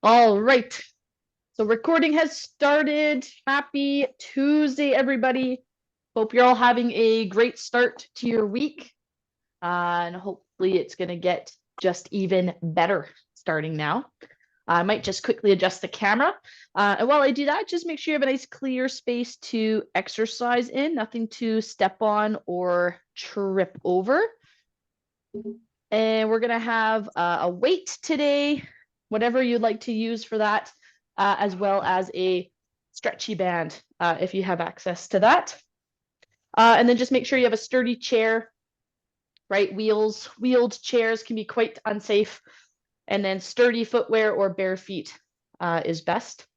All right. So recording has started. Happy Tuesday, everybody. Hope you're all having a great start to your week. And hopefully it's going to get just even better starting now. I might just quickly adjust the camera. And while I do that, just make sure you have a nice clear space to exercise in, nothing to step on or trip over. And we're going to have a weight today, whatever you'd like to use for that, as well as a stretchy band if you have access to that. And then just make sure you have a sturdy chair, right? Wheeled chairs can be quite unsafe. And then sturdy footwear or bare feet is best.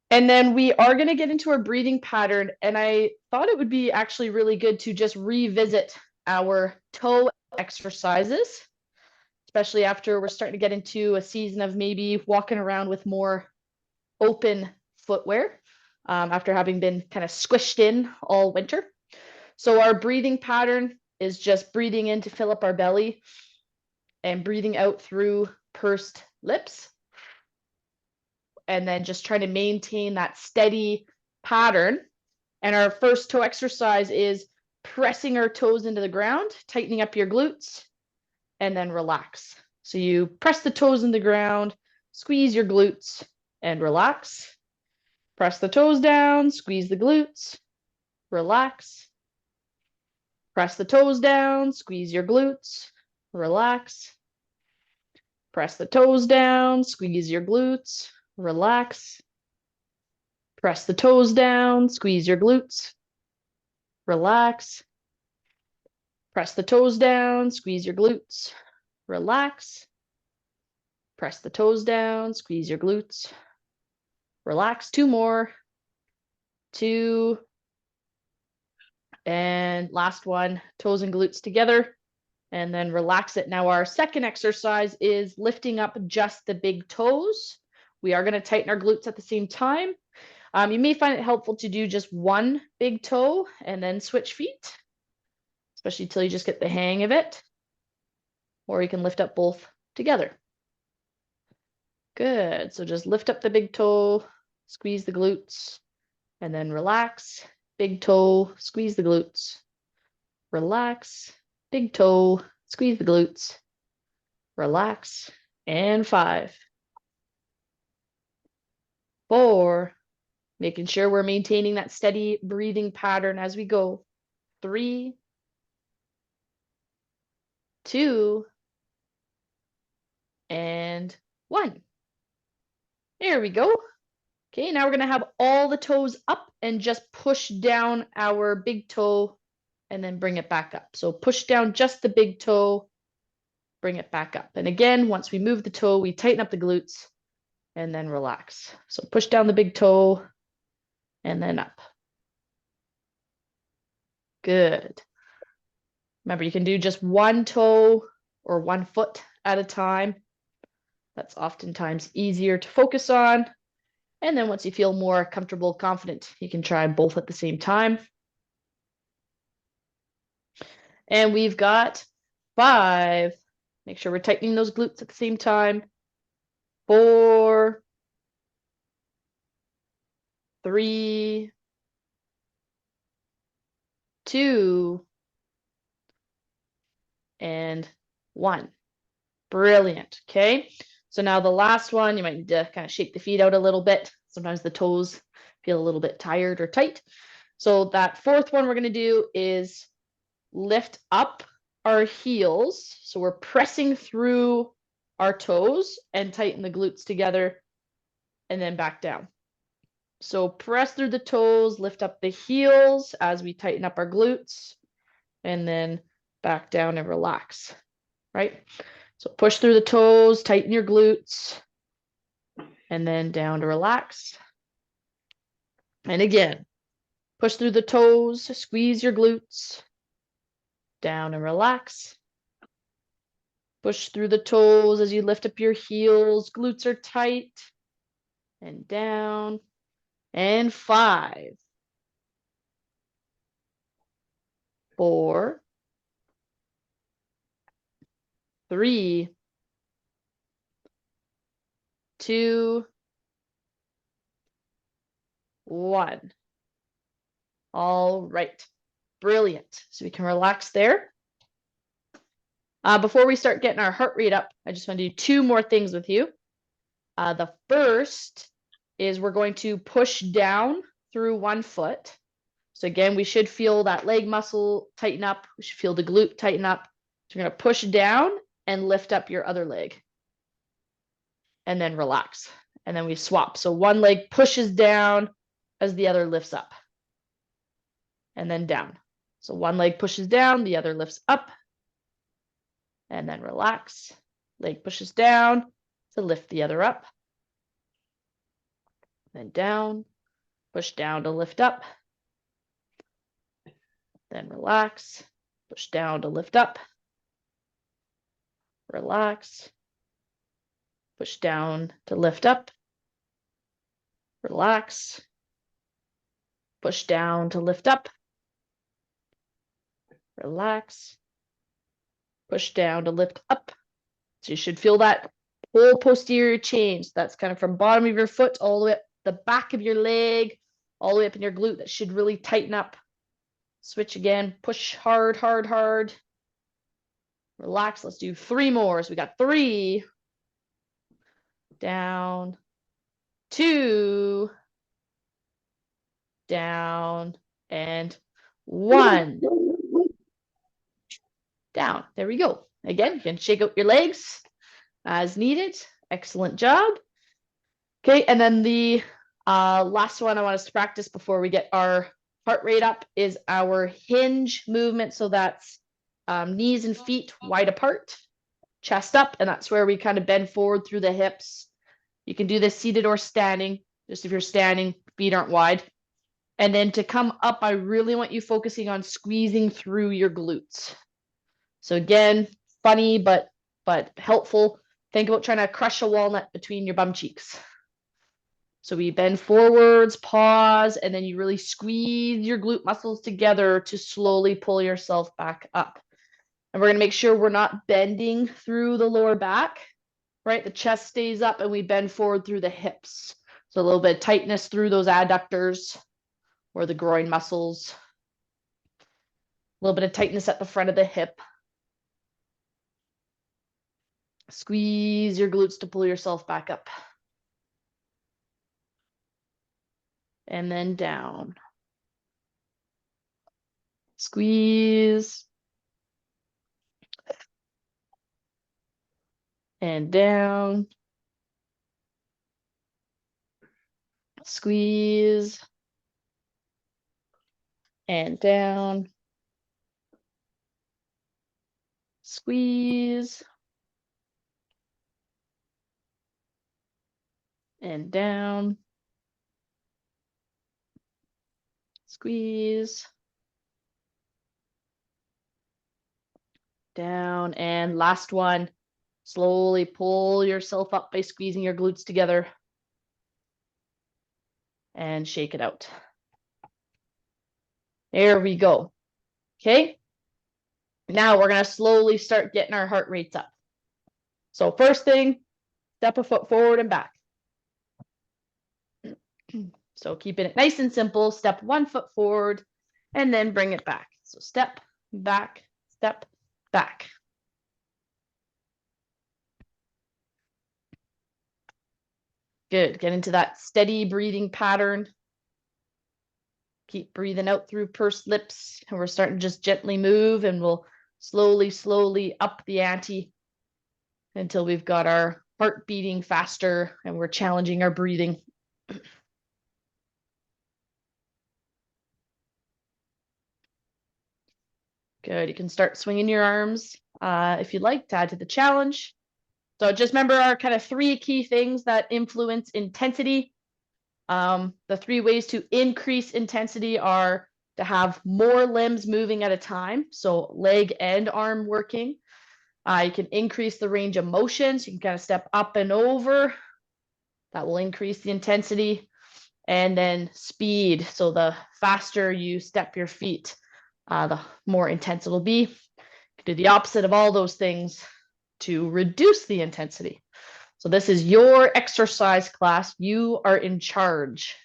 And then we are going to get into our breathing pattern. And I thought it would be actually really good to just revisit our toe exercises, especially after we're starting to get into a season of maybe walking around with more open footwear after having been kind of squished in all winter. So our breathing pattern is just breathing in to fill up our belly and breathing out through pursed lips. And then just trying to maintain that steady pattern. And our first toe exercise is pressing our toes into the ground, tightening up your glutes, and then relax. So you press the toes in the ground, squeeze your glutes, and relax. Press the toes down, squeeze the glutes, relax. Press the toes down, squeeze your glutes, relax. Press the toes down, squeeze your glutes, relax. Press the toes down, squeeze your glutes, relax. Press the toes down, squeeze your glutes, relax. Press the toes down, squeeze your glutes, relax. Two more. Two. And last one, toes and glutes together. And then relax it. Now our second exercise is lifting up just the big toes. We are going to tighten our glutes at the same time. You may find it helpful to do just one big toe and then switch feet, especially until you just get the hang of it. Or you can lift up both together. Good. So just lift up the big toe, squeeze the glutes, and then relax. Big toe, squeeze the glutes, relax. Big toe, squeeze the glutes, relax. And 5, 4, making sure we're maintaining that steady breathing pattern as we go. 3, 2, and 1. There we go. Okay, now we're going to have all the toes up and just push down our big toe and then bring it back up. So push down just the big toe, bring it back up. And again, once we move the toe, we tighten up the glutes and then relax. So push down the big toe and then up. Good. Remember, you can do just one toe or one foot at a time. That's oftentimes easier to focus on. And then once you feel more comfortable, confident, you can try both at the same time. And we've got 5. Make sure we're tightening those glutes at the same time. 4, 3, 2, and 1. Brilliant. Okay. So now the last one, you might need to kind of shake the feet out a little bit. Sometimes the toes feel a little bit tired or tight. So that fourth one we're going to do is lift up our heels. So we're pressing through our toes and tighten the glutes together and then back down. So press through the toes, lift up the heels as we tighten up our glutes, and then back down and relax, right? So push through the toes, tighten your glutes, and then down to relax. And again, push through the toes, squeeze your glutes, down and relax. Push through the toes as you lift up your heels, glutes are tight, and down, and 5, 4, 3, 2, 1. All right. Brilliant. So we can relax there. Before we start getting our heart rate up, I just want to do 2 more things with you. The first is we're going to push down through one foot. So again, we should feel that leg muscle tighten up. We should feel the glute tighten up. So we're going to push down and lift up your other leg. And then relax. And then we swap. So one leg pushes down as the other lifts up. And then down. So one leg pushes down, the other lifts up. And then relax. Leg pushes down to lift the other up. Then down. Push down to lift up. Then relax. Push down to lift up. Relax. Push down to lift up. Relax. Push down to lift up. Relax. Push down to lift up. So you should feel that whole posterior change. That's kind of from bottom of your foot all the way up the back of your leg, all the way up in your glute. That should really tighten up. Switch again. Push hard, hard, hard. Relax. Let's do 3 more. So we got 3. Down. 2. Down. And 1. Down. There we go. Again, you can shake out your legs as needed. Excellent job. Okay, and then the last one I want us to practice before we get our heart rate up is our hinge movement. So that's knees and feet wide apart, chest up, and that's where we kind of bend forward through the hips. You can do this seated or standing. Just if you're standing, feet aren't wide. And then to come up, I really want you focusing on squeezing through your glutes. So again, funny, but helpful. Think about trying to crush a walnut between your bum cheeks. So we bend forwards, pause, and then you really squeeze your glute muscles together to slowly pull yourself back up. And we're going to make sure we're not bending through the lower back, right? The chest stays up and we bend forward through the hips. So a little bit of tightness through those adductors or the groin muscles. A little bit of tightness at the front of the hip. Squeeze your glutes to pull yourself back up. And then down. Squeeze. And down. Squeeze. And down. Squeeze. And down. Squeeze. Down. And last one. Slowly pull yourself up by squeezing your glutes together. And shake it out. There we go. Okay. Now we're going to slowly start getting our heart rates up. So first thing, step a foot forward and back. So keeping it nice and simple, step 1 foot forward and then bring it back. So step back, step back. Good. Get into that steady breathing pattern. Keep breathing out through pursed lips. And we're starting to just gently move and we'll slowly, slowly up the ante until we've got our heart beating faster and we're challenging our breathing. Good. You can start swinging your arms if you'd like to add to the challenge. So just remember our kind of 3 key things that influence intensity. The 3 ways to increase intensity are to have more limbs moving at a time. So leg and arm working. You can increase the range of motion. So you can kind of step up and over. That will increase the intensity. And then speed. So the faster you step your feet, the more intense it'll be. Do the opposite of all those things to reduce the intensity. So this is your exercise class. You are in charge.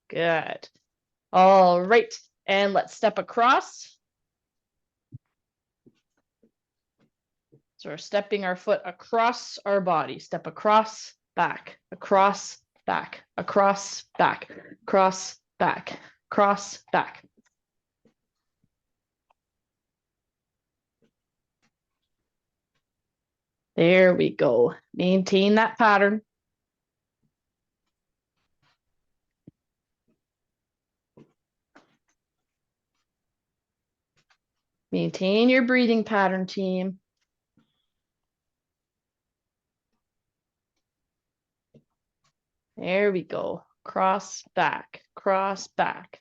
Good. All right. And let's step across. So we're stepping our foot across our body. Step across, back, across, back, across, back, cross, back, cross, back. There we go. Maintain that pattern. Maintain your breathing pattern, team. There we go. Cross, back, cross, back.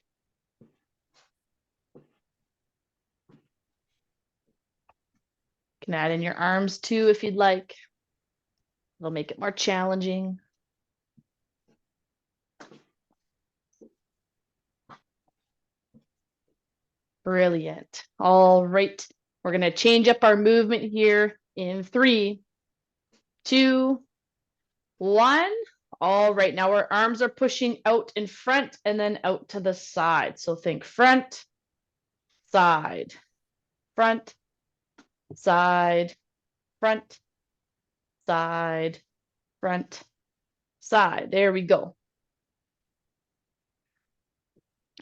You can add in your arms too if you'd like. It'll make it more challenging. Brilliant. All right. We're going to change up our movement here in 3, 2, 1. All right. Now our arms are pushing out in front and then out to the side. So think front, side, front, side, front, side, front, side. There we go.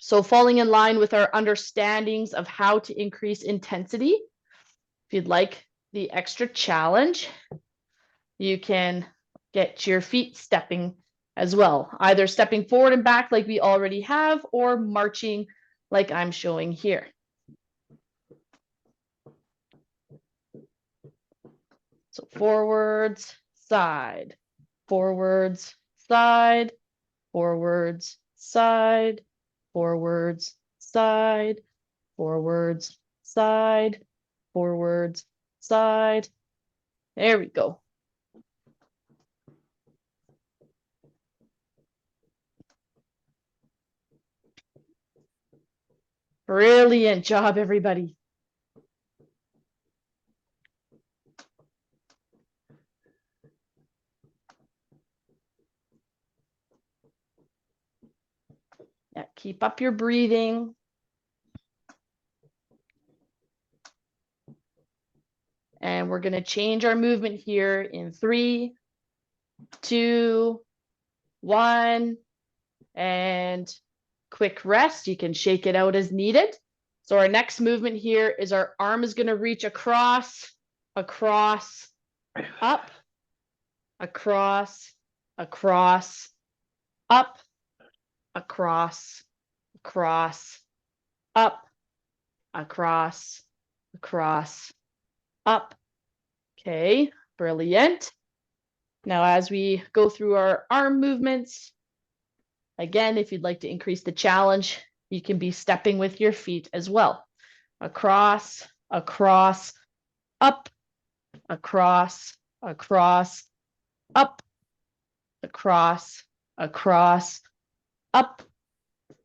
So falling in line with our understandings of how to increase intensity. If you'd like the extra challenge, you can get your feet stepping as well, either stepping forward and back like we already have, or marching like I'm showing here. So forwards, side, forwards, side, forwards, side, forwards, side, forwards, side, forwards, side. There we go. Brilliant job, everybody. Yeah, keep up your breathing. And we're going to change our movement here in 3, 2, 1, and quick rest. You can shake it out as needed. So our next movement here is our arm is going to reach across, across, up, across, across, up, across, across, up, across, across, up. Okay, brilliant. Now, as we go through our arm movements, again, if you'd like to increase the challenge, you can be stepping with your feet as well. Across, across, up, across, across, up, across, across, up,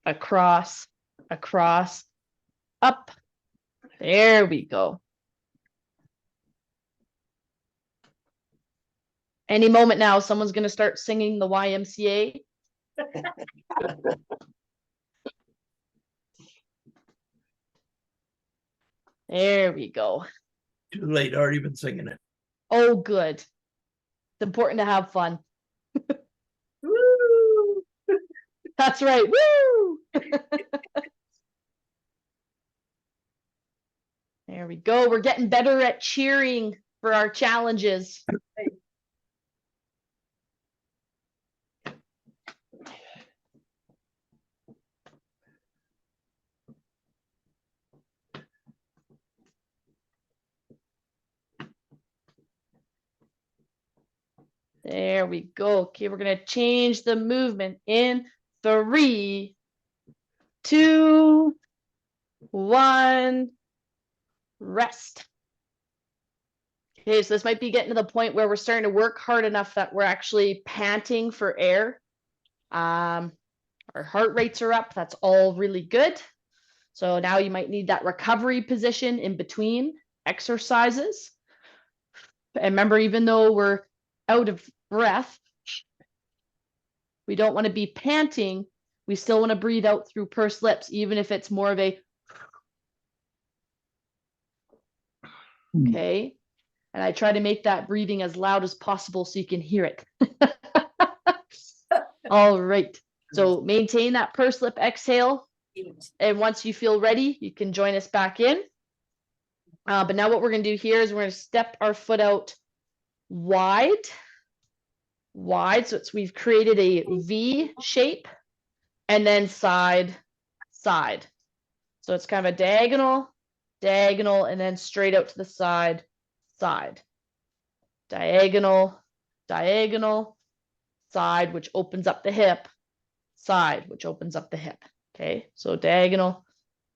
across, across, up. There we go. Any moment now, someone's going to start singing the YMCA. There we go. Too late, already been singing it. Oh, good. It's important to have fun. Woo! That's right. Woo! There we go. We're getting better at cheering for our challenges. There we go. Okay, we're going to change the movement in 3, 2, 1, rest. Okay, so this might be getting to the point where we're starting to work hard enough that we're actually panting for air. Our heart rates are up. That's all really good. So now you might need that recovery position in between. exercises. And remember, even though we're out of breath, we don't want to be panting. We still want to breathe out through pursed lips, even if it's more of a okay. And I try to make that breathing as loud as possible so you can hear it. All right. So maintain that pursed lip exhale. And once you feel ready, you can join us back in. But now what we're going to do here is we're going to step our foot out wide. So we've created a V shape and then side, side. So it's kind of a diagonal, diagonal, and then straight out to the side, side. Diagonal, diagonal, side, which opens up the hip, side, which opens up the hip. Okay, so diagonal,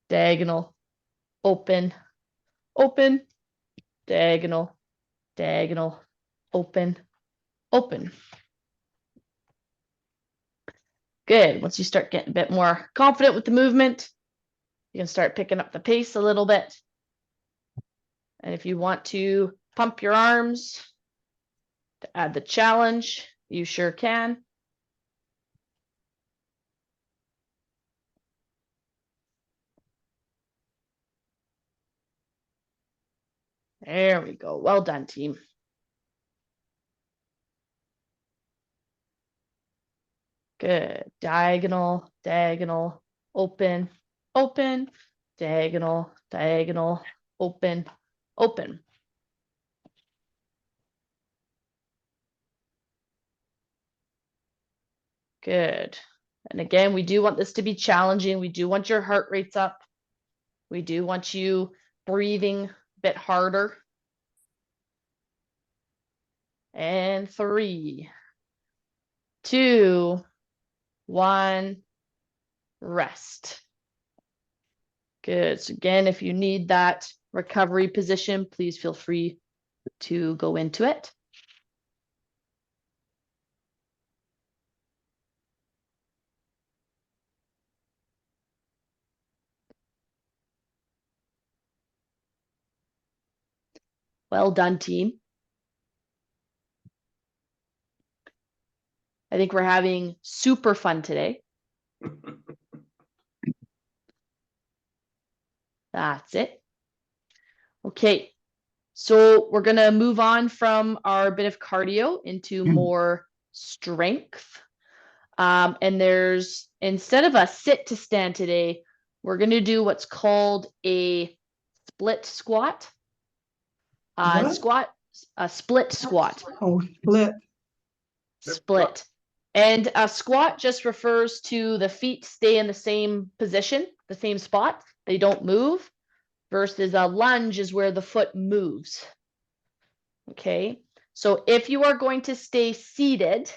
diagonal, open, open, diagonal, diagonal, open, open. Good. Once you start getting a bit more confident with the movement, you can start picking up the pace a little bit. And if you want to pump your arms to add the challenge, you sure can. There we go. Well done, team. Good. Diagonal, diagonal, open, open, diagonal, diagonal, open, open. Good. And again, we do want this to be challenging. We do want your heart rates up. We do want you breathing a bit harder. And 3, 2, 1, rest. Good. So again, if you need that recovery position, please feel free to go into it. Well done, team. I think we're having super fun today. That's it. Okay, so we're gonna move on from our bit of cardio into more strength. And there's, instead of a sit to stand today, we're gonna do what's called a split squat. What? A split squat. Oh, split. Split. And a squat just refers to the feet stay in the same position, the same spot. They don't move. Versus a lunge is where the foot moves. Okay. So if you are going to stay seated,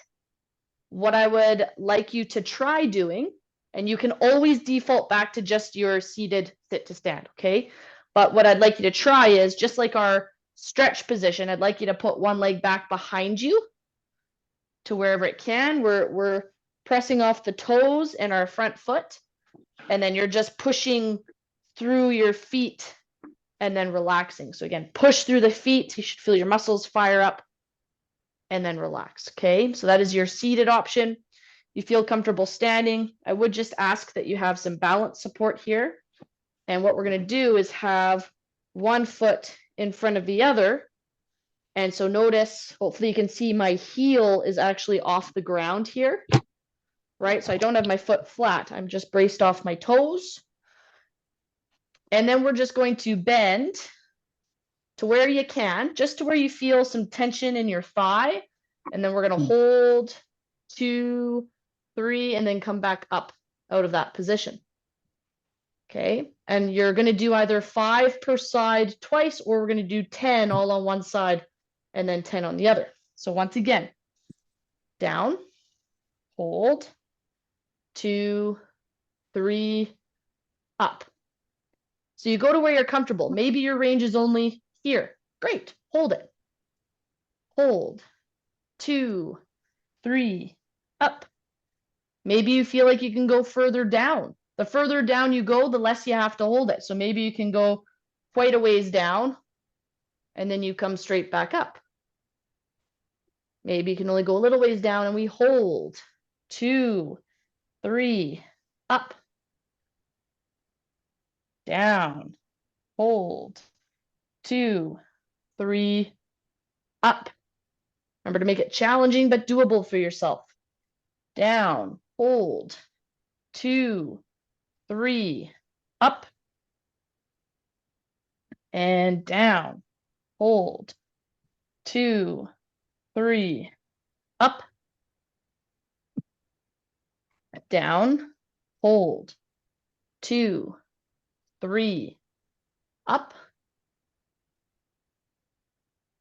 what I would like you to try doing, and you can always default back to just your seated sit to stand. Okay. But what I'd like you to try is just like our stretch position, I'd like you to put one leg back behind you to wherever it can. We're pressing off the toes and our front foot, and then you're just pushing through your feet and then relaxing. So again, push through the feet. You should feel your muscles fire up and then relax. Okay, so that is your seated option. You feel comfortable standing, I would just ask that you have some balance support here. And what we're going to do is have one foot in front of the other. And so notice, hopefully you can see my heel is actually off the ground here, right? So I don't have my foot flat. I'm just braced off my toes. And then we're just going to bend to where you can, just to where you feel some tension in your thigh. And then we're going to hold 2, 3, and then come back up out of that position. Okay. And you're going to do either 5 per side twice, or we're going to do 10 all on one side and then 10 on the other. So once again, down, hold, 2, 3, up. So you go to where you're comfortable. Maybe your range is only here. Great. Hold it. Hold. 2, 3, up. Maybe you feel like you can go further down. The further down you go, the less you have to hold it. So maybe you can go quite a ways down and then you come straight back up. Maybe you can only go a little ways down and we hold. 2, 3, up, down, hold. 2, 3, up. Remember to make it challenging but doable for yourself. Down, hold. 2, 3, up and down, hold. 2, 3, up, down, hold. 2, 3, up,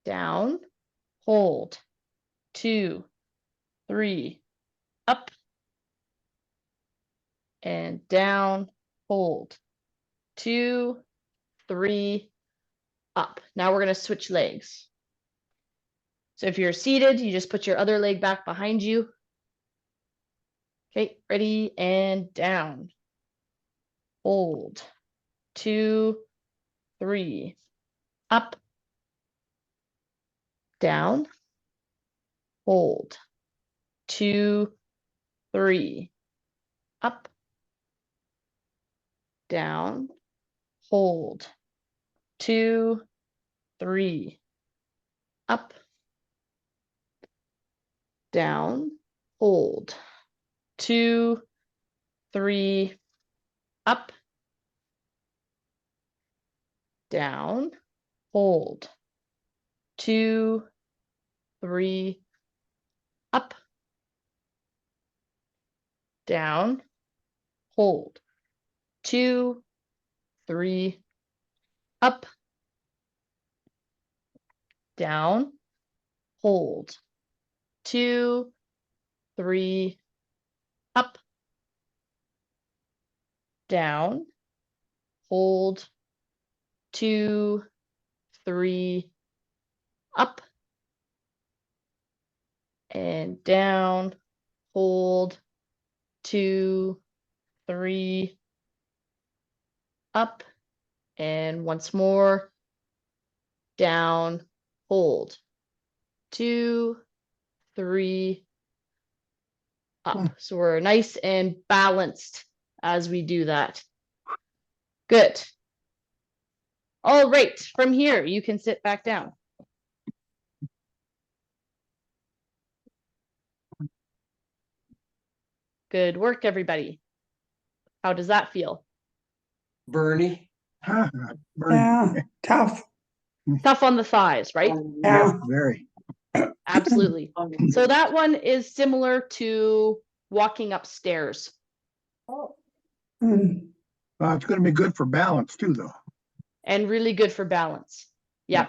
down, hold. 2, 3, up and down, hold. 2, 3, up. Now we're going to switch legs. So if you're seated, you just put your other leg back behind you. Okay, ready and down. Hold. 2, 3, up, down, hold. 2, 3, up, down, hold. 2, 3, up, down, hold. 2, 3, up, down, hold. 2, 3, up, down, hold. 2, 3, up, down, hold. 2, 3, up, down, hold. 2, 3, up and down, hold. 2, 3, up and once more, down, hold. 2, 3, up. So we're nice and balanced as we do that. Good. All right, from here, you can sit back down. Good work, everybody. How does that feel? Bernie. Yeah, tough. Tough on the thighs, right? Yeah. Very. Absolutely. So that one is similar to walking upstairs. Mm. Well, it's going to be good for balance too, though. And really good for balance. Yeah,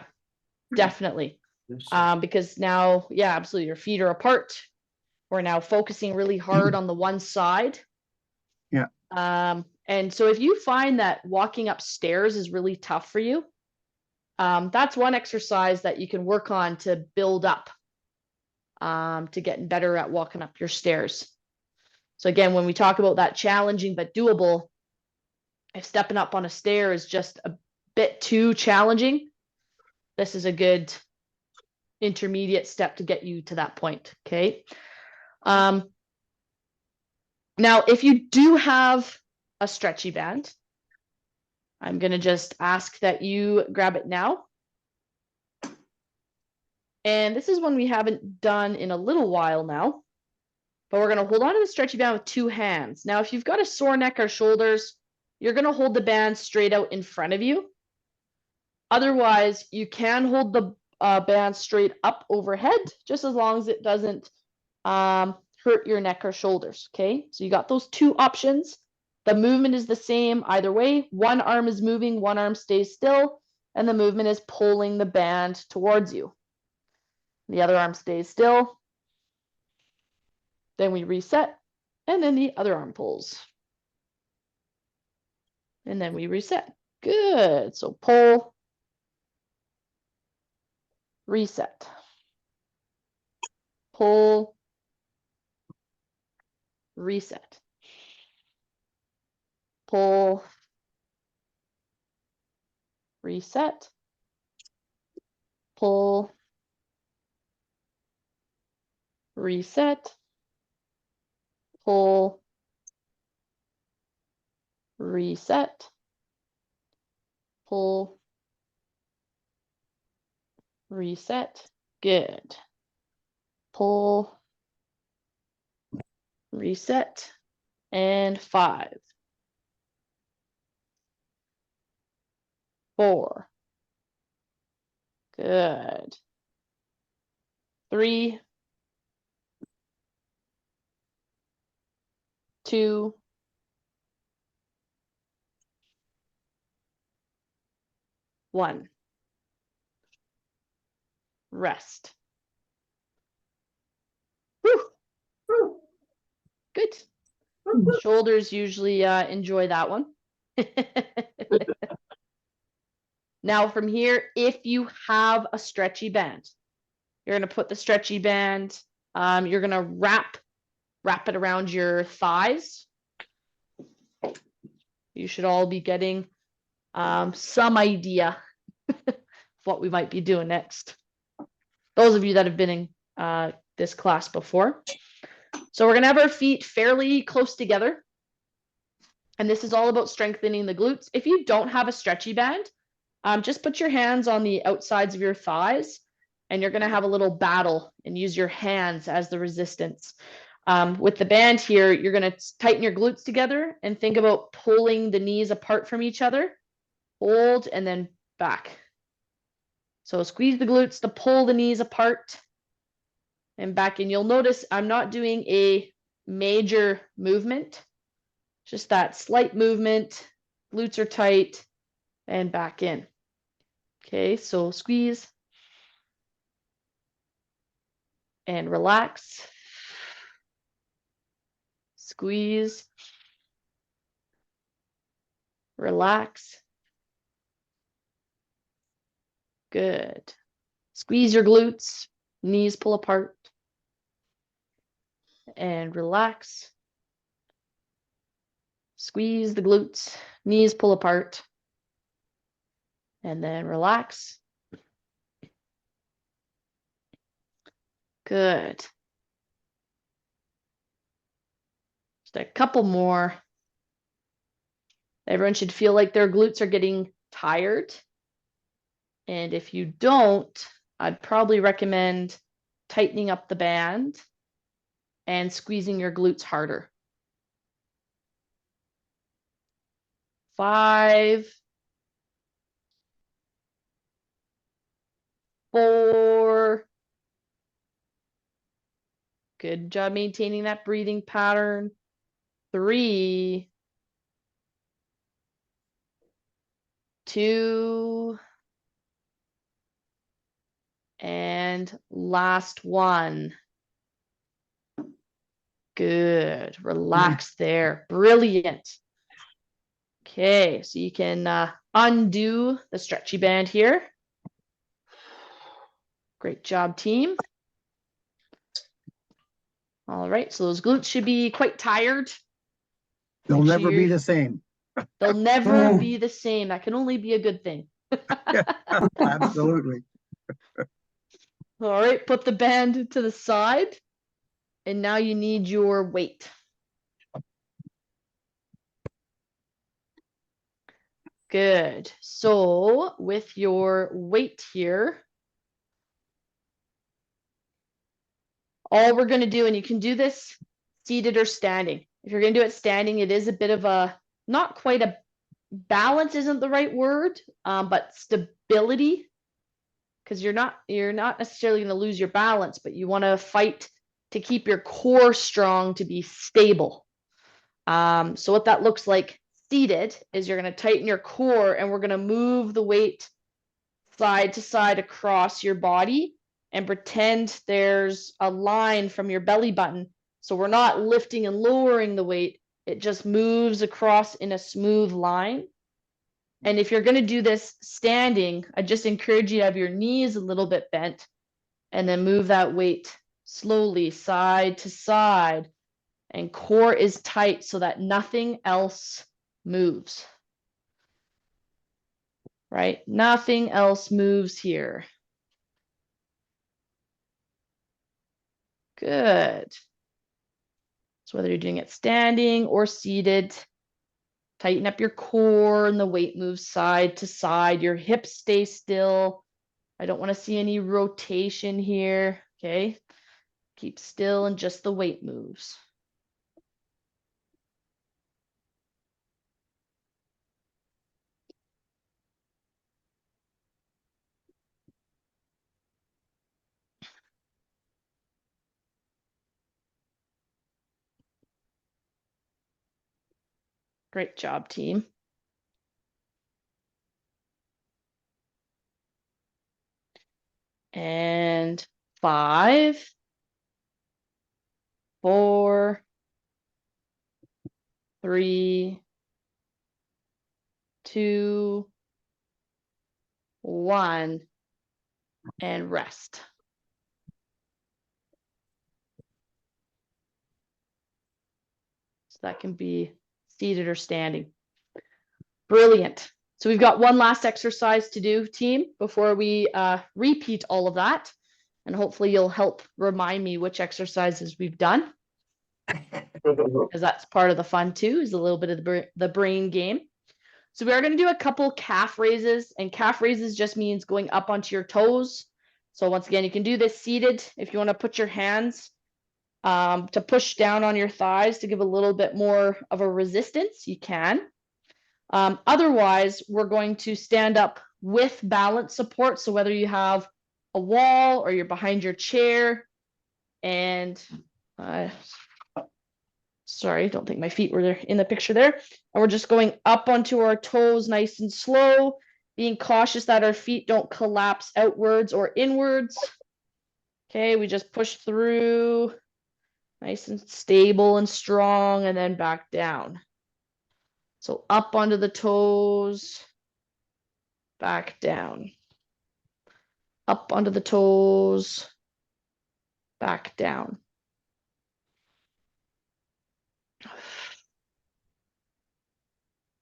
definitely. Because now, yeah, absolutely. Your feet are apart. We're now focusing really hard on the one side. Yeah. And so if you find that walking upstairs is really tough for you, that's one exercise that you can work on to build up, to get better at walking up your stairs. So again, when we talk about that challenging but doable, if stepping up on a stair is just a bit too challenging, this is a good intermediate step to get you to that point, okay? Now, if you do have a stretchy band, I'm going to just ask that you grab it now. And this is one we haven't done in a little while now, but we're going to hold on to the stretchy band with 2 hands. Now, if you've got a sore neck or shoulders, you're going to hold the band straight out in front of you. Otherwise, you can hold the band straight up overhead, just as long as it doesn't hurt your neck or shoulders, okay? So you got those 2 options. The movement is the same either way. One arm is moving, one arm stays still, and the movement is pulling the band towards you. The other arm stays still. Then we reset, and then the other arm pulls. And then we reset. Good. So pull, reset. Pull, reset. Pull, reset. pull, reset, pull, reset, pull, reset. Good. Pull, reset, and 5, 4. Good. 3, 2, 1. Rest. Whew. Good. Shoulders usually enjoy that one. Now from here, if you have a stretchy band, you're going to put the stretchy band, you're going to wrap it around your thighs. You should all be getting some idea of what we might be doing next. Those of you that have been in this class before. So we're going to have our feet fairly close together. And this is all about strengthening the glutes. If you don't have a stretchy band, just put your hands on the outsides of your thighs, and you're going to have a little battle and use your hands as the resistance. With the band here, you're going to tighten your glutes together and think about pulling the knees apart from each other. Hold and then back. So squeeze the glutes to pull the knees apart and back. And you'll notice I'm not doing a major movement, just that slight movement. Glutes are tight and back in. Okay, so squeeze and relax. Squeeze, relax. Good. Squeeze your glutes, knees pull apart, and relax. Squeeze the glutes, knees pull apart, and then relax. Good. Just a couple more. Everyone should feel like their glutes are getting tired. And if you don't, I'd probably recommend tightening up the band and squeezing your glutes harder. 5, 4. Good job maintaining that breathing pattern. 3, 2, and last one. Good. Relax there. Brilliant. Okay, so you can undo the stretchy band here. Great job, team. All right, so those glutes should be quite tired. They'll Make never sure be the same. They'll never be the same. That can only be a good thing. Absolutely. All right, put the band to the side. And now you need your weight. Good. So with your weight here, all we're going to do, and you can do this seated or standing. If you're going to do it standing, it is a bit of a, not quite a balance isn't the right word, but stability, because you're not necessarily going to lose your balance, but you want to fight to keep your core strong to be stable. So what that looks like seated is you're going to tighten your core, and we're going to move the weight side to side across your body and pretend there's a line from your belly button. So we're not lifting and lowering the weight. It just moves across in a smooth line. And if you're going to do this standing, I just encourage you to have your knees a little bit bent and then move that weight slowly side to side. And core is tight so that nothing else moves. Right? Nothing else moves here. Good. So whether you're doing it standing or seated, tighten up your core and the weight moves side to side. Your hips stay still. I don't want to see any rotation here. Okay. Keep still and just the weight moves. Great job, team. And 5, 4, 3, 2, 1, and rest. So that can be seated or standing. Brilliant. So we've got one last exercise to do, team, before we repeat all of that. And hopefully you'll help remind me which exercises we've done, because that's part of the fun too, is a little bit of the brain game. So we are going to do a couple calf raises, and calf raises just means going up onto your toes. So once again, you can do this seated. If you want to put your hands to push down on your thighs to give a little bit more of a resistance, you can. Otherwise, we're going to stand up with balance support. So whether you have a wall or you're behind your chair, and sorry, don't think my feet were there in the picture there. And we're just going up onto our toes nice and slow, being cautious that our feet don't collapse outwards or inwards. Okay, we just push through, nice and stable and strong, and then back down. So up onto the toes, back down. Up onto the toes, back down.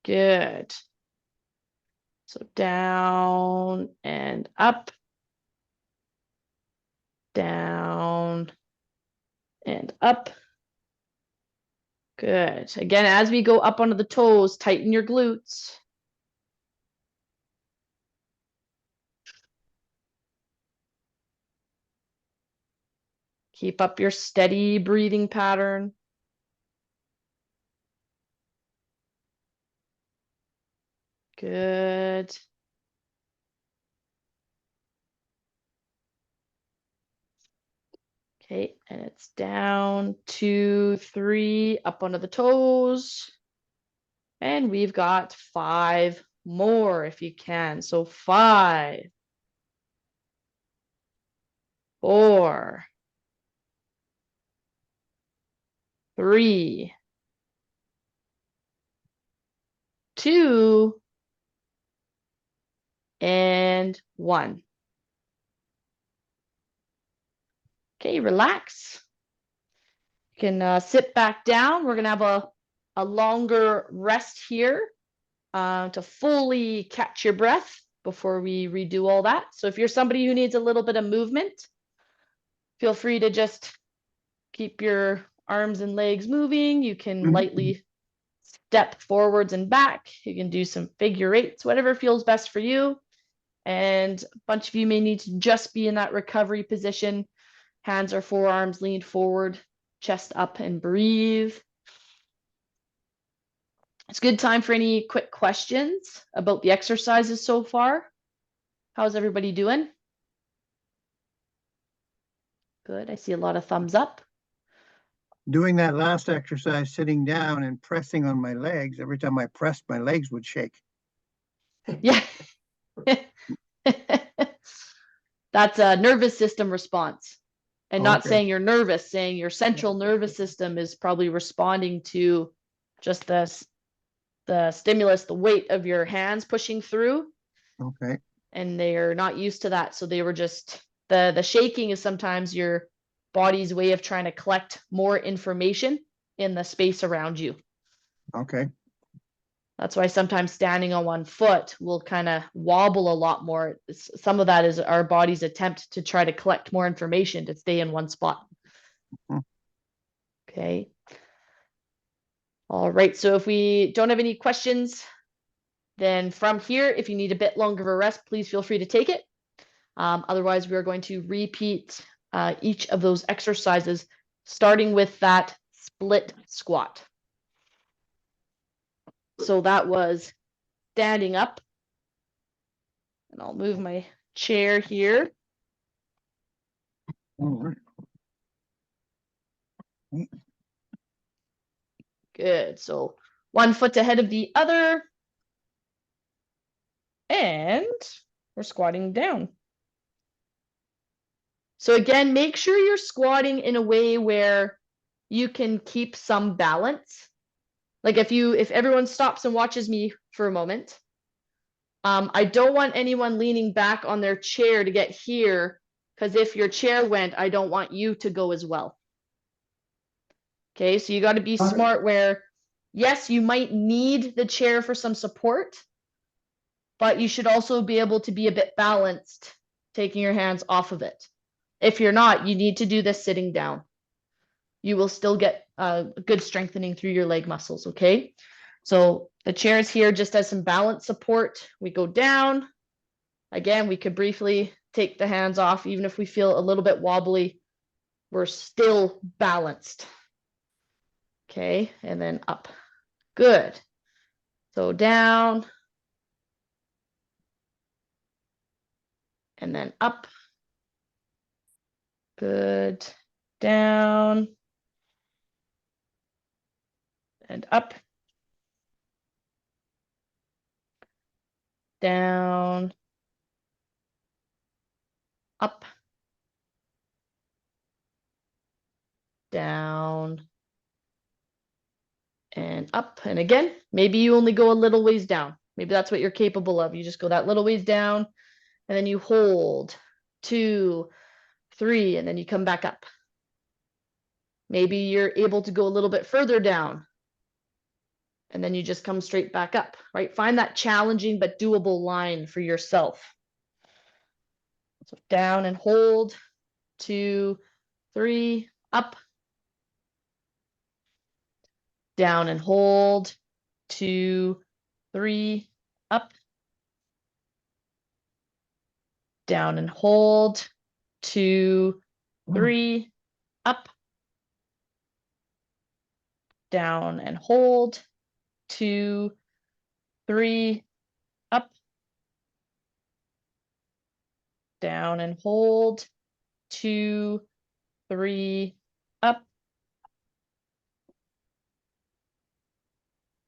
Good. So down and up, down and up. Good. Again, as we go up onto the toes, tighten your glutes. Keep up your steady breathing pattern. Good. Okay, and it's down, 2, 3, up onto the toes. And we've got 5 more if you can. So 5, 4, 3, 2, and 1. Okay, relax. You can sit back down. We're gonna have a longer rest here to fully catch your breath before we redo all that. So if you're somebody who needs a little bit of movement, feel free to just keep your arms and legs moving. You can lightly step forwards and back. You can do some figure eights, whatever feels best for you. And a bunch of you may need to just be in that recovery position. Hands or forearms leaned forward, chest up, and breathe. It's a good time for any quick questions about the exercises so far. How's everybody doing? Good. I see a lot of thumbs up. Doing that last exercise, sitting down and pressing on my legs, every time I pressed, my legs would shake. Yeah. That's a nervous system response. And not Okay. saying you're nervous, saying your central nervous system is probably responding to just the stimulus, the weight of your hands pushing through. Okay. And they're not used to that. So they were just, the shaking is sometimes your body's way of trying to collect more information in the space around you. Okay. That's why sometimes standing on one foot will kind of wobble a lot more. Some of that is our body's attempt to try to collect more information to stay in one spot. Mhm. Okay. All right, so if we don't have any questions, then from here, if you need a bit longer of a rest, please feel free to take it. Otherwise, we are going to repeat each of those exercises, starting with that split squat. So that was standing up. And I'll move my chair here. All right. Good. So one foot ahead of the other. And we're squatting down. So again, make sure you're squatting in a way where you can keep some balance. Like if everyone stops and watches me for a moment, I don't want anyone leaning back on their chair to get here, because if your chair went, I don't want you to go as well. Okay, so you got to be smart where, yes, you might need the chair for some support, but you should also be able to be a bit balanced, taking your hands off of it. If you're not, you need to do this sitting down. You will still get good strengthening through your leg muscles, okay? So the chair is here just as some balance support. We go down. Again, we could briefly take the hands off. Even if we feel a little bit wobbly, we're still balanced. Okay, and then up. Good. So down. And then up. Good. Down. And up. Down. Up. Down. And up. And again, maybe you only go a little ways down. Maybe that's what you're capable of. You just go that little ways down, and then you hold 2, 3, and then you come back up. Maybe you're able to go a little bit further down, and then you just come straight back up, right? Find that challenging but doable line for yourself. So down and hold, 2, 3, up. Down and hold, 2, 3, up. Down and hold, 2, 3, up. Down and hold, 2, 3, up. Down and hold, 2, 3, up.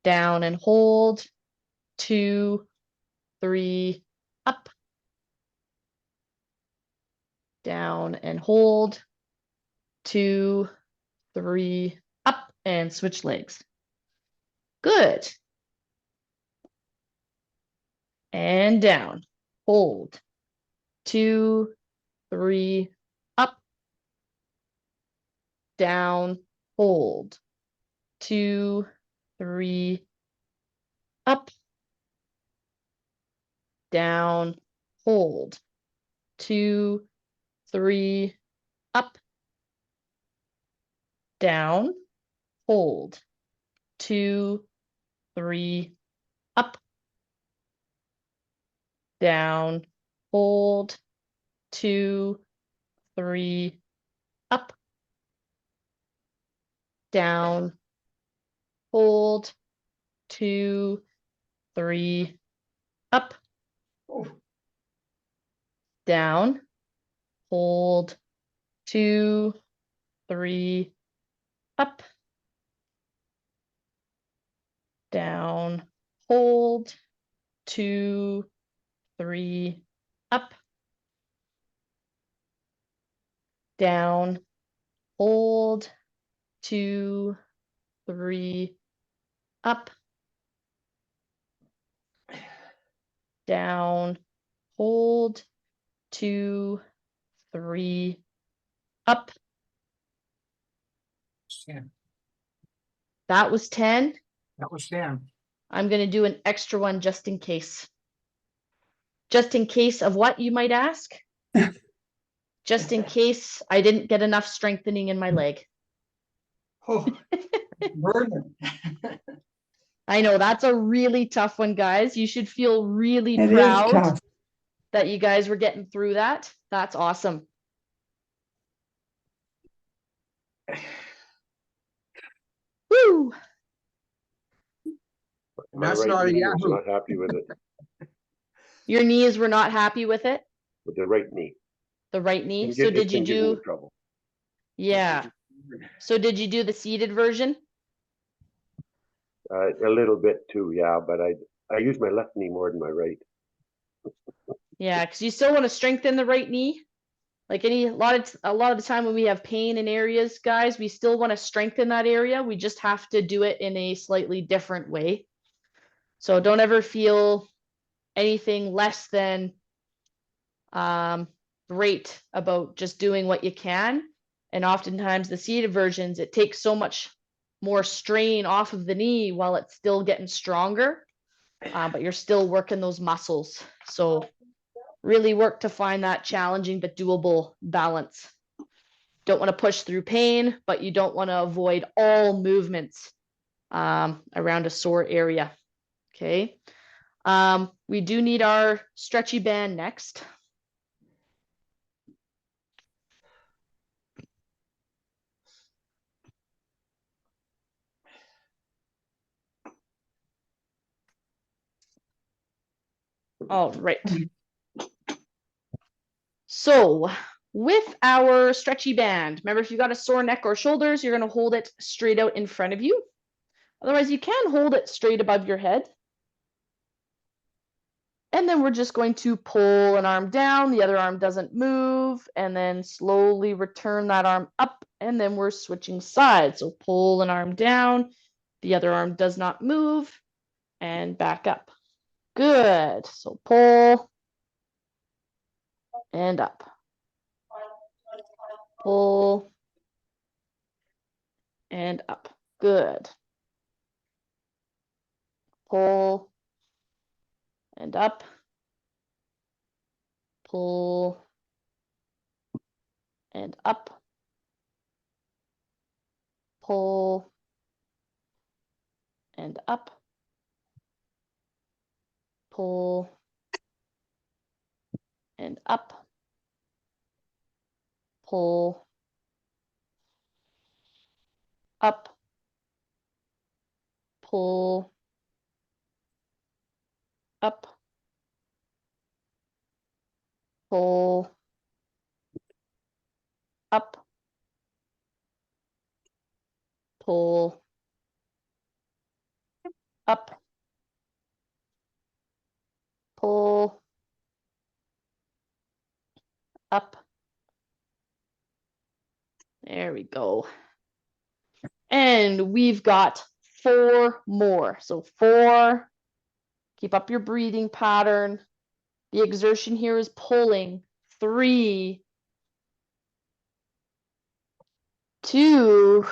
Down and hold, 2, 3, up. Down and hold, 2, 3, up, and switch legs. Good. And down, hold, 2, 3, up. Down, hold, 2, 3, up. Down, hold, 2, 3, up. Down, hold, 2, 3, up. Down, hold, 2, 3, up. Down, hold, 2, 3, up. Down, hold, 2, 3, up. Down, hold, 2, 3, up. Down, hold, 2, 3, up. Down, hold, 2, 3, up. Stand. That was 10. That was stand. I'm going to do an extra one just in case. Just in case of what, you might ask? just in case I didn't get enough strengthening in my leg. Oh, burning. I know that's a really tough one, guys. You should feel really It is proud tough. that you guys were getting through that. That's awesome. Woo! And that's not a knee was Yahoo. not happy with it, Your knees were not happy with it, with the right knee. the right knee. Can So get- it did you can get into do, trouble. yeah. So did you do the seated version? A little bit too, yeah, but I use my left knee more than my right. Yeah, because you still want to strengthen the right knee. Like a lot of the time when we have pain in areas, guys, we still want to strengthen that area. We just have to do it in a slightly different way. So don't ever feel anything less than great about just doing what you can. And oftentimes the seated versions, it takes so much more strain off of the knee while it's still getting stronger, but you're still working those muscles. So really work to find that challenging but doable balance. Don't want to push through pain, but you don't want to avoid all movements around a sore area. Okay. We do need our stretchy band next. All right. So with our stretchy band, remember if you got a sore neck or shoulders, you're going to hold it straight out in front of you. Otherwise, you can hold it straight above your head. And then we're just going to pull an arm down, the other arm doesn't move, and then slowly return that arm up, and then we're switching sides. So pull an arm down, the other arm does not move, and back up. Good. So pull and up. Pull and up. Good. Pull and up. Pull and up. Pull and up. Pull and up. Pull up. Pull up. Pull up. Pull up. Pull up. There we go. And we've got 4 more. So 4, keep up your breathing pattern. The exertion here is pulling. 3, 2,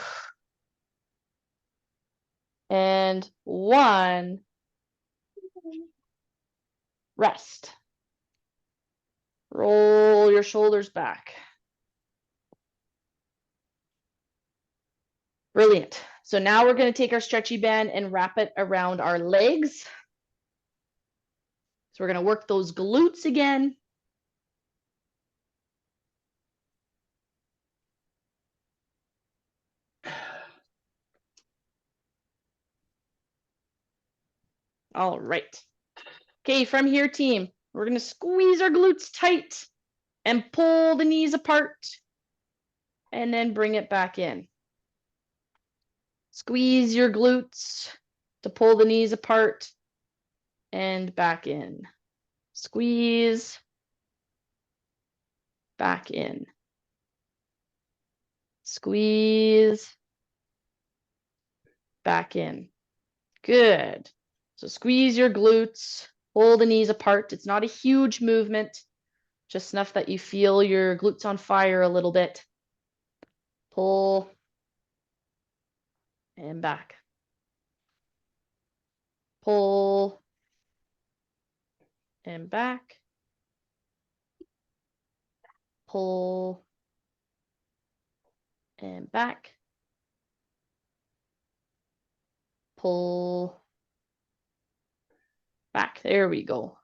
and 1. Rest. Roll your shoulders back. Brilliant. So now we're going to take our stretchy band and wrap it around our legs. So we're going to work those glutes again. All right. Okay, from here, team, we're going to squeeze our glutes tight and pull the knees apart and then bring it back in. Squeeze your glutes to pull the knees apart and back in. Squeeze, back in. Squeeze, back in. Good. So squeeze your glutes, pull the knees apart. It's not a huge movement, just enough that you feel your glutes on fire a little bit. Pull and back. Pull and back. pull, and back, pull, back. There we go.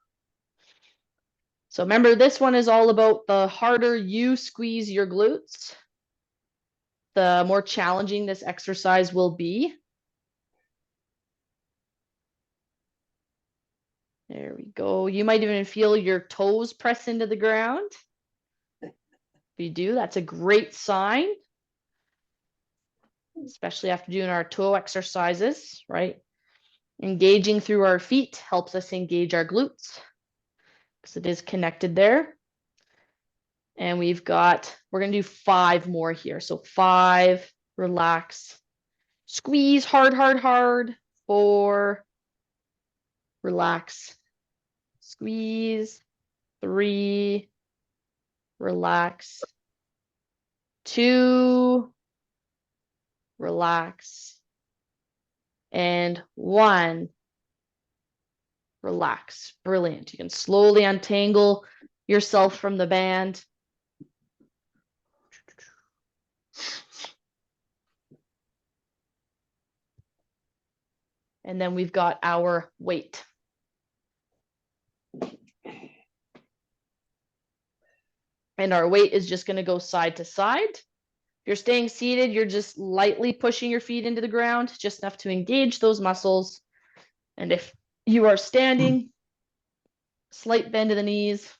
So remember, this one is all about the harder you squeeze your glutes, the more challenging this exercise will be. There we go. You might even feel your toes press into the ground. If you do, that's a great sign, especially after doing our toe exercises, right? Engaging through our feet helps us engage our glutes because it is connected there. And we're going to do 5 more here. So 5, relax, squeeze hard, hard, hard. 4, relax, squeeze. 3, relax. 2, relax. And 1, relax. Brilliant. You can slowly untangle yourself from the band. And then we've got our weight. And our weight is just going to go side to side. If you're staying seated, you're just lightly pushing your feet into the ground, just enough to engage those muscles. And if you are standing, slight bend of the knees,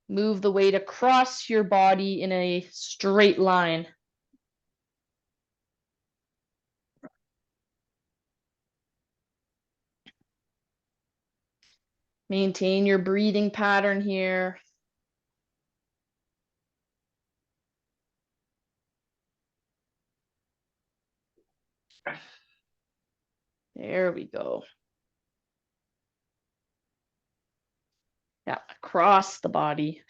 move the weight across your body in a straight line. Maintain your breathing pattern here. There we go. Yeah, across the body.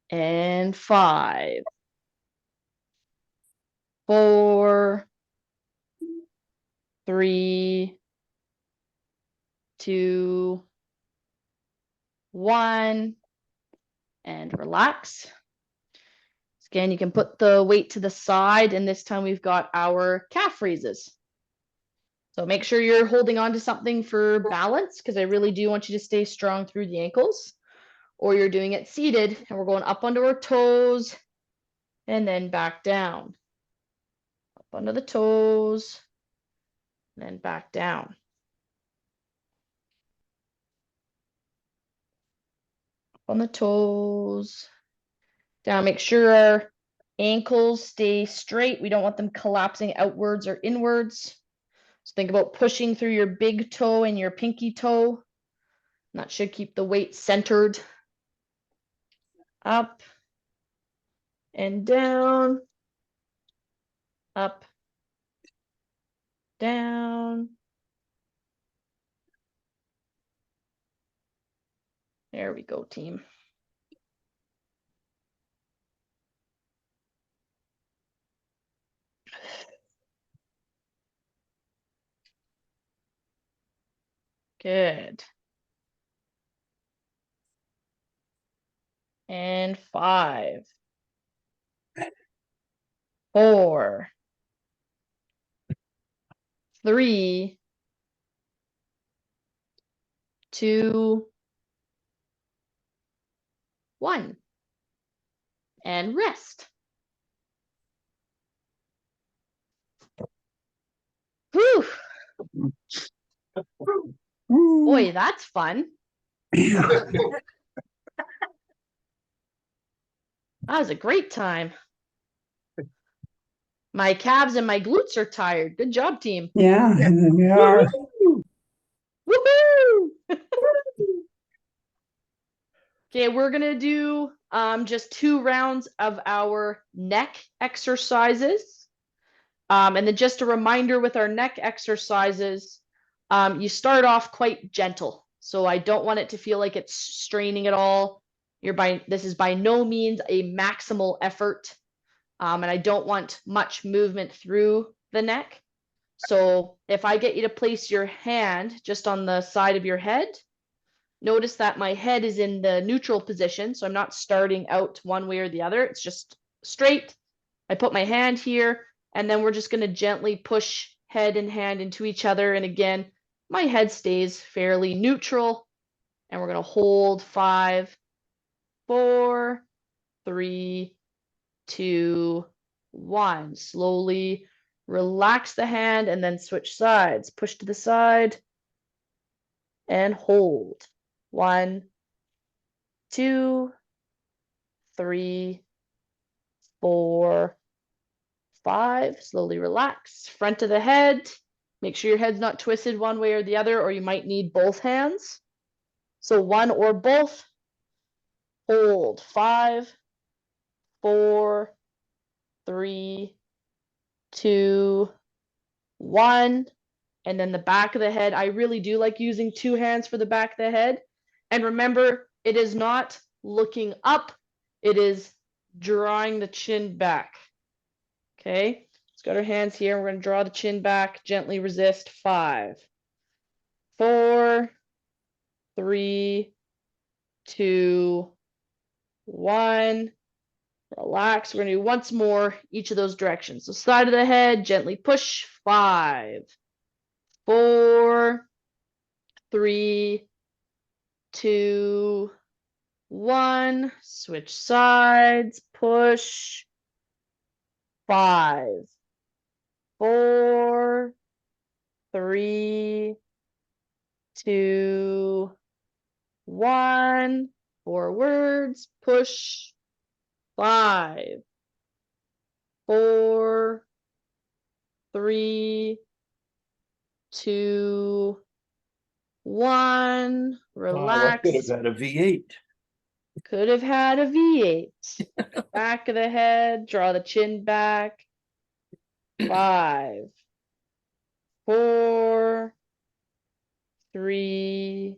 And 5, 4, 3, 2, 1, and relax. Again, you can put the weight to the side, and this time we've got our calf raises. So make sure you're holding on to something for balance, because I really do want you to stay strong through the ankles, or you're doing it seated, and we're going up onto our toes, and then back down. Up onto the toes, and then back down. On the toes, down. Make sure our ankles stay straight. We don't want them collapsing outwards or inwards. So think about pushing through your big toe and your pinky toe. That should keep the weight centered. Up and down. Up, down. There we go, team. Good. And 5, 4, 3, 2, 1. And rest. Whew. Boy, that's fun. That was a great time. My calves and my glutes are tired. Good job, team. Yeah, they are. Woohoo! Okay, we're gonna do just 2 rounds of our neck exercises. And then just a reminder with our neck exercises, you start off quite gentle. So I don't want it to feel like it's straining at all. This is by no means a maximal effort. And I don't want much movement through the neck. So if I get you to place your hand just on the side of your head, notice that my head is in the neutral position. So I'm not starting out one way or the other. It's just straight. I put my hand here, and then we're just going to gently push head and hand into each other. And again, my head stays fairly neutral. And we're going to hold 5, 4, 3, 2, 1. Slowly relax the hand and then switch sides. Push to the side and hold. 1, 2, 3, 4, 5. Slowly relax. Front of the head. Make sure your head's not twisted one way or the other, or you might need both hands. So one or both. Hold. 5, 4, 3, 2, 1. And then the back of the head. I really do like using 2 hands for the back of the head. And remember, it is not looking up. It is drawing the chin back. Okay, let's got our hands here. We're going to draw the chin back, gently resist. 5, 4, 3, 2, 1. Relax. We're going to do once more each of those directions. So side of the head, gently push. 5, 4, 3, 2, 1. Switch sides. Push. 5, 4, 3, 2, 1. Forwards. Push. 5, 4, 3, 2, 1. Relax. Could have had a V8. Could have had a V8. Back of the head, draw the chin back. 5, 4, 3,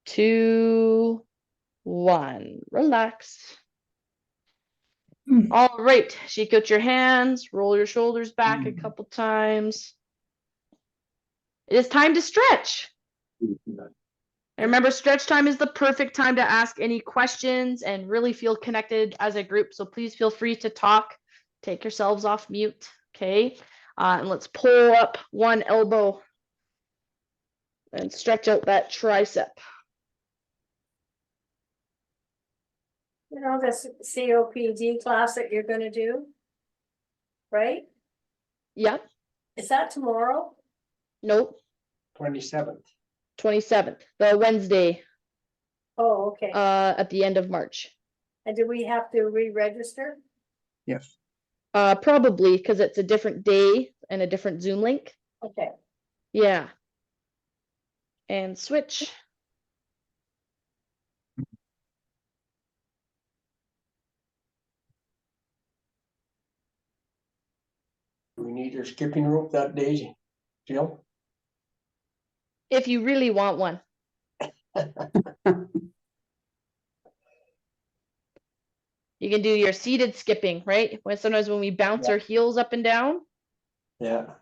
2, 1. Relax. All right, shake out your hands, roll your shoulders back a couple times. It is time to stretch. And remember, stretch time is the perfect time to ask any questions and really feel connected as a group. So please feel free to talk. Take yourselves off mute, okay? And let's pull up one elbow and stretch out that tricep. You know, this COPD class that you're gonna do, right? Yep, Is that tomorrow? nope, 27th. 27th, the Wednesday Oh, okay. at the end of March. And do we have to re-register? Yes. Probably because it's a different day and a different Zoom link. Okay. Yeah. And switch. Do we need your skipping rope that day, Jill? If you really want one. You can do your seated skipping, right? Sometimes when we bounce our heels up and down, Yeah.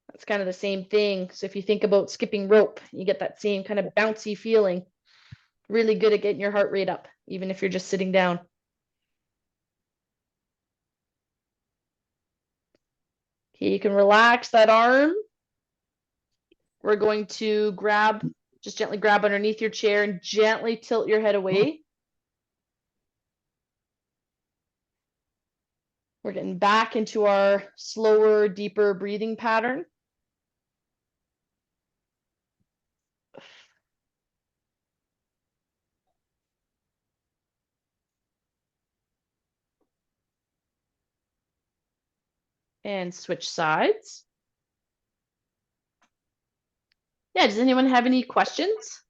that's kind of the same thing. So if you think about skipping rope, you get that same kind of bouncy feeling. Really good at getting your heart rate up, even if you're just sitting down. Okay, you can relax that arm. We're going to just gently grab underneath your chair and gently tilt your head away. We're getting back into our slower, deeper breathing pattern. And switch sides. Yeah, does anyone have any questions?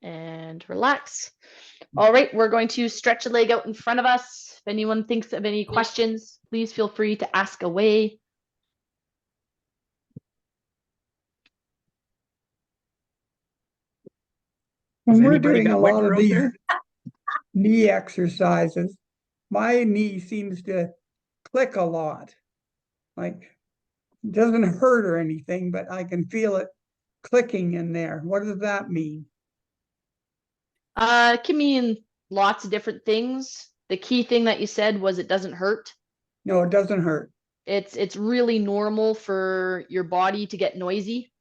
and relax. All right, we're going to stretch a leg out in front of us. If anyone thinks of any questions, please feel free to ask away. When Has we're anybody doing got a lot winter of out these there? knee exercises, my knee seems to click a lot. Like, it doesn't hurt or anything, but I can feel it clicking in there. What does that mean? It can mean lots of different things. The key thing that you said was it doesn't hurt. No, it doesn't hurt. It's really normal for your body to get noisy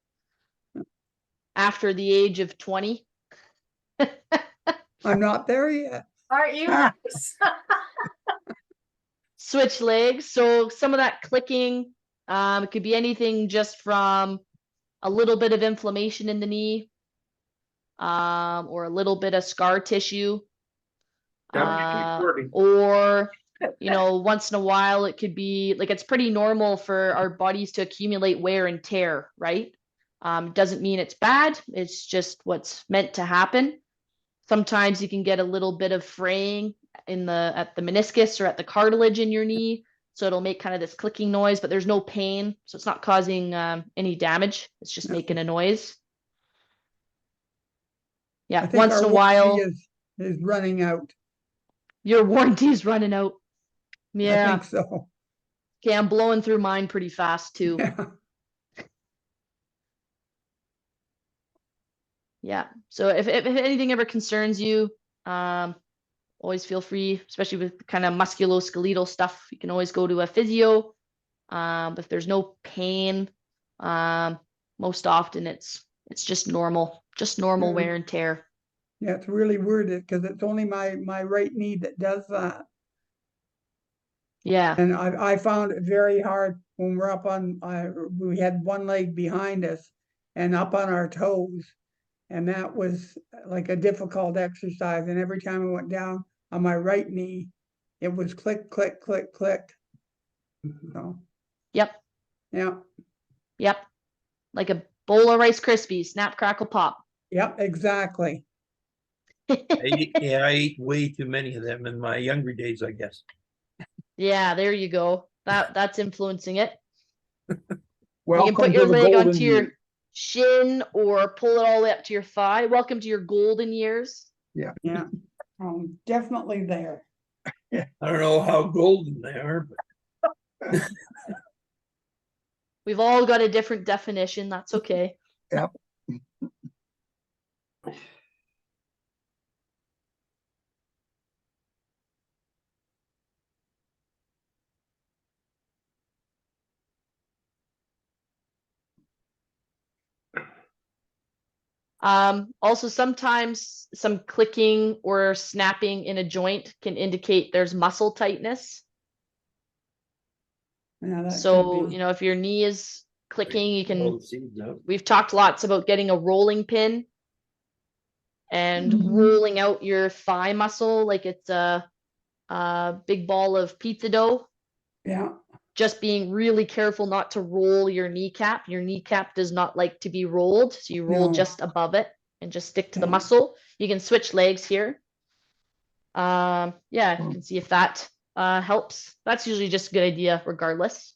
after the age of 20. I'm not there yet. Aren't you? Ah. Switch legs. So some of that clicking, it could be anything just from a little bit of inflammation in the knee, or a little bit of scar tissue, or once in a while it could be like, it's pretty normal for our bodies to accumulate wear and tear, right? Doesn't mean it's bad. It's just what's meant to happen. Sometimes you can get a little bit of fraying at the meniscus or at the cartilage in your knee. So it'll make kind of this clicking noise, but there's no pain. So it's not causing any damage. It's just making a noise. I Yeah, think once our in a warranty while, is running out. your warranty's running out. I Yeah. think so. Okay, I'm blowing through mine pretty fast too. Yeah. Yeah. So if anything ever concerns you, always feel free, especially with kind of musculoskeletal stuff. You can always go to a physio. If there's no pain, most often it's just normal Yeah. wear and tear. Yeah, it's really weird because it's only my right knee that does that. Yeah. And I found it very hard when we're up on, we had one leg behind us and up on our toes. And that was like a difficult exercise. And every time I went down on my right knee, it was click, click, click, click. So, Yep. yeah, Yep. Like a bowl of Rice Krispies, snap, crackle, pop. yep, exactly. I ate way too many of them in my younger days, I guess. Yeah, there you go. That's influencing it. You can Welcome put to your the leg golden onto your years. shin or pull it all the way up to your thigh. Welcome to your golden years. Yeah, definitely there. I don't know how golden they are, but We've all got a different definition. That's okay. Yep. Also, sometimes some clicking or snapping in a joint can indicate there's muscle tightness. Yeah, that So, could be. if your knee is clicking, you all can, the seeds out. we've talked lots about getting a rolling pin and Mhm. rolling out your thigh muscle like it's a big ball of pizza dough. Yeah, Just being really careful not to roll your kneecap. Your kneecap does not like to be rolled. So you roll No. just above it and just stick to the Yeah. muscle. You can switch legs here. Yeah, you can see if that helps. That's usually just a good idea regardless.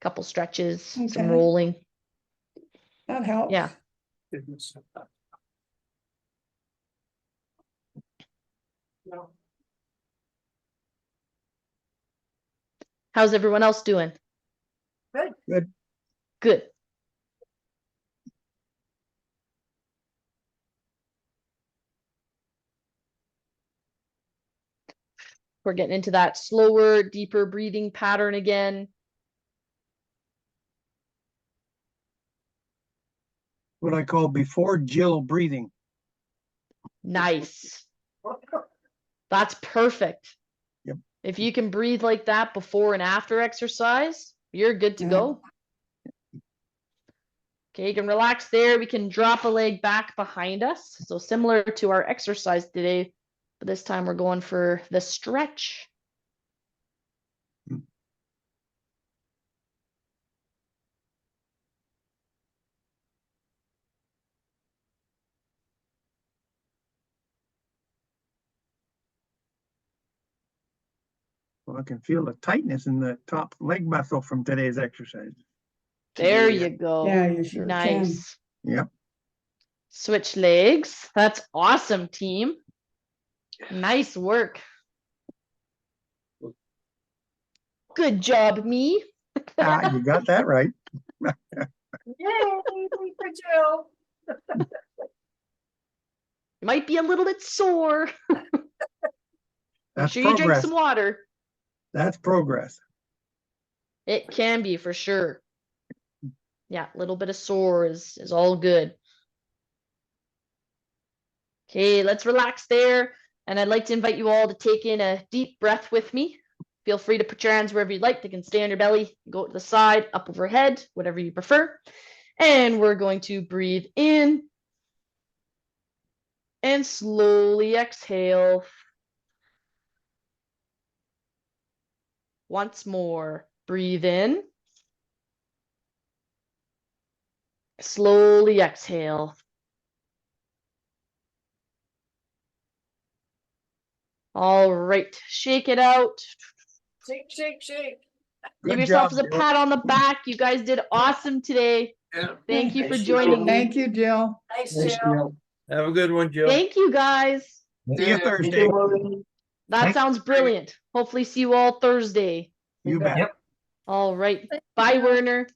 Couple stretches, some Okay. rolling. That helps. Yeah. How's everyone else doing? Good. Good. Good. We're getting into that slower, deeper breathing pattern again. What I call before Jill breathing. Nice. That's perfect. Yep. If you can breathe like that before and after exercise, you're good to Yeah. go. Okay, you can relax there. We can drop a leg back behind us. So similar to our exercise today, but this time we're going for the stretch. So I can feel the tightness in the top leg muscle from today's exercise. There Yeah. you go. Yeah, you sure can. Nice. Yep. Switch legs. That's awesome, team. Nice work. Good job, me. Ah, you got that right. Yay, for Jill. You might be a little bit sore. Make That's sure you drink progress. some water. That's progress. It can be for sure. Yeah, a little bit of sore is all good. Okay, let's relax there. And I'd like to invite you all to take in a deep breath with me. Feel free to put your hands wherever you'd like. They can stay on your belly, go to the side, up overhead, whatever you prefer. And we're going to breathe in and slowly exhale. Once more, breathe in. Slowly exhale. All right, shake it out. Shake, shake, shake. Give Good yourselves job, a Jill. pat on the back. You guys did awesome today. Yeah. Thank you for Nice joining job. me. Thank you, Jill. Nice, Nice Jill. deal. Have a good one, Jill. Thank you, guys. See you Thank Thursday. you, Maureen. That Thank- sounds brilliant. Hopefully see you all Thursday. You bet. All right. Bye, Werner.